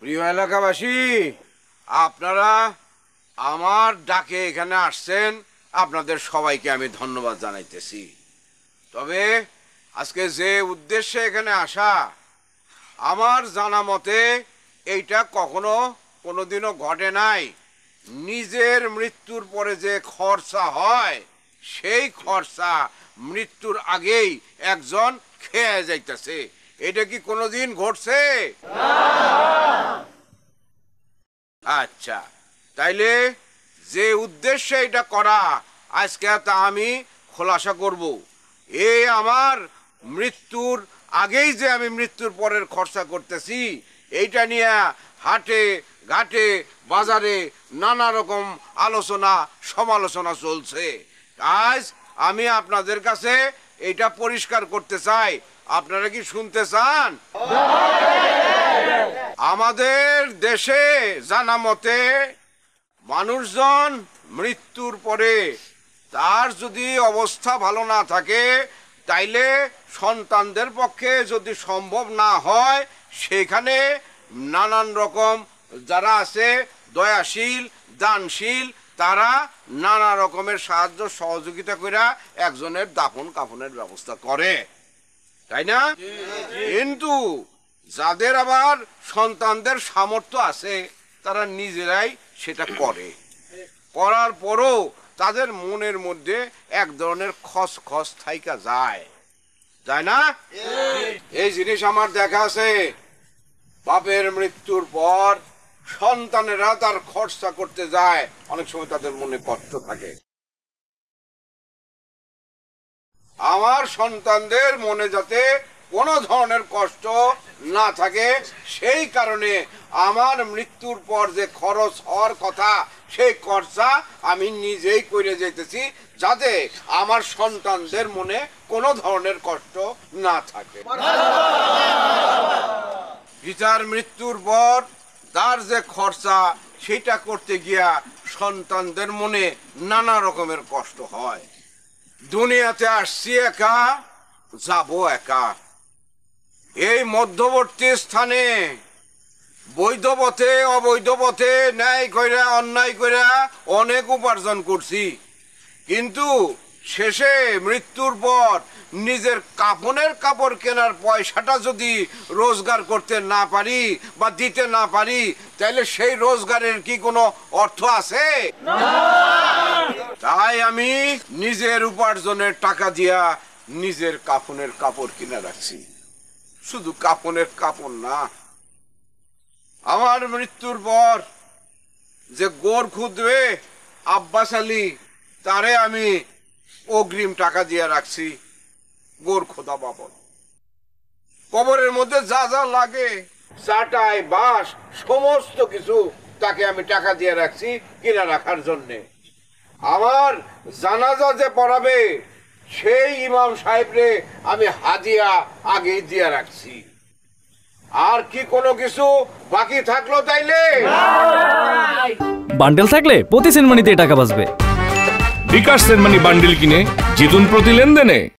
প্রিয় এলাকাবাসী, আপনারা আমার ডাকে এখানে আসছেন, আপনাদের সবাইকে আমি ধন্যবাদ জানাইতেছি। তবে আজকে যে উদ্দেশ্যে এখানে আসা, আমার জানা মতে এইটা কোনোদিনও ঘটে নাই। নিজের মৃত্যুর পরে যে খরচা হয়, সেই খরচা মৃত্যুর আগেই একজন খেয়ে যাইতেছে। এটা কি কোনোদিন ঘটছে? আচ্ছা, তাইলে যে উদ্দেশ্যে এটা করা, আজকে তা আমি খোলাসা করব। আমার মৃত্যুর আগেই যে আমি মৃত্যুর পরের খরচা করতেছি, এইটা নিয়ে হাটে ঘাটে বাজারে নানা রকম আলোচনা সমালোচনা চলছে। আজ আমি আপনাদের কাছে এটা পরিষ্কার করতে চাই। আপনারা কি শুনতে চান? আমাদের দেশে জানা মতে মানুষজন মৃত্যুর পরে তার যদি অবস্থা ভালো না থাকে, তাইলে সন্তানদের পক্ষে যদি সম্ভব না হয়, সেখানে নানান রকম যারা আছে দয়াশীল দানশীল, তারা নানা রকমের সাহায্য সহযোগিতা করে একজনের দাফন কাফনের ব্যবস্থা করে, তাই না? কিন্তু যাদের আবার সন্তানদের সামর্থ্য আছে, তারা নিজেরাই সেটা করে। করার পরও তাদের মনের মধ্যে এক ধরনের খসখস থাইকা যায়, তাই না? এই জিনিস আমার দেখা আছে। বাপের মৃত্যুর পর সন্তানেরা তার খরচা করতে যায়, অনেক সময় তাদের মনে কষ্ট থাকে। আমার সন্তানদের মনে যাতে কোনো ধরনের কষ্ট না থাকে, সেই কারণে আমার মৃত্যুর পর যে খরচ হওয়ার কথা, সেই খরচা আমি নিজেই করে যেতেছি, যাতে আমার সন্তানদের মনে কোনো ধরনের কষ্ট না থাকে। পিতার মৃত্যুর পর তার যে খরচা, সেটা করতে গিয়া সন্তানদের মনে নানা রকমের কষ্ট হয়। দুনিয়াতে আসছি একা, যাব একা। এই মধ্যবর্তী স্থানে বৈধ পথে অবৈধ পথে ন্যায় কইরা অন্যায় কইরা অনেক উপার্জন করছি, কিন্তু শেষে মৃত্যুর পর নিজের কাফনের কাপড় কেনার পয়সাটা যদি রোজগার করতে না পারি বা দিতে না পারি, তাহলে সেই রোজগারের কি কোনো অর্থ আছে? তাই আমি নিজের উপার্জনের টাকা দিয়া নিজের কাফনের কাপড় কিনে রাখছি। শুধু কাফনের কাপড় না, আমার মৃত্যুর পর যে গোর খুদবে আব্বাস আলী, তারে আমি অগ্রিম টাকা দিয়ে রাখছি গোর খোদা বাবদ। কবরের মধ্যে যা যা লাগে, চাটাই বাঁশ সমস্ত কিছু তাকে আমি টাকা দিয়ে রাখছি কিনে রাখার জন্যে। আমার জানাজা যে পড়াবে, সেই ইমাম সাহেবরে আমি হাদিয়া আগেই দিয়ে রাখছি। আর কি কোনো কিছু বাকি থাকলো তাইলে? বান্ডেল থাকলে প্রতি সেনমানিতে টাকা বাঁচবে। বিকাশ সেনমানি বান্ডেল কিনে জিতুন প্রতি লেনদেনে।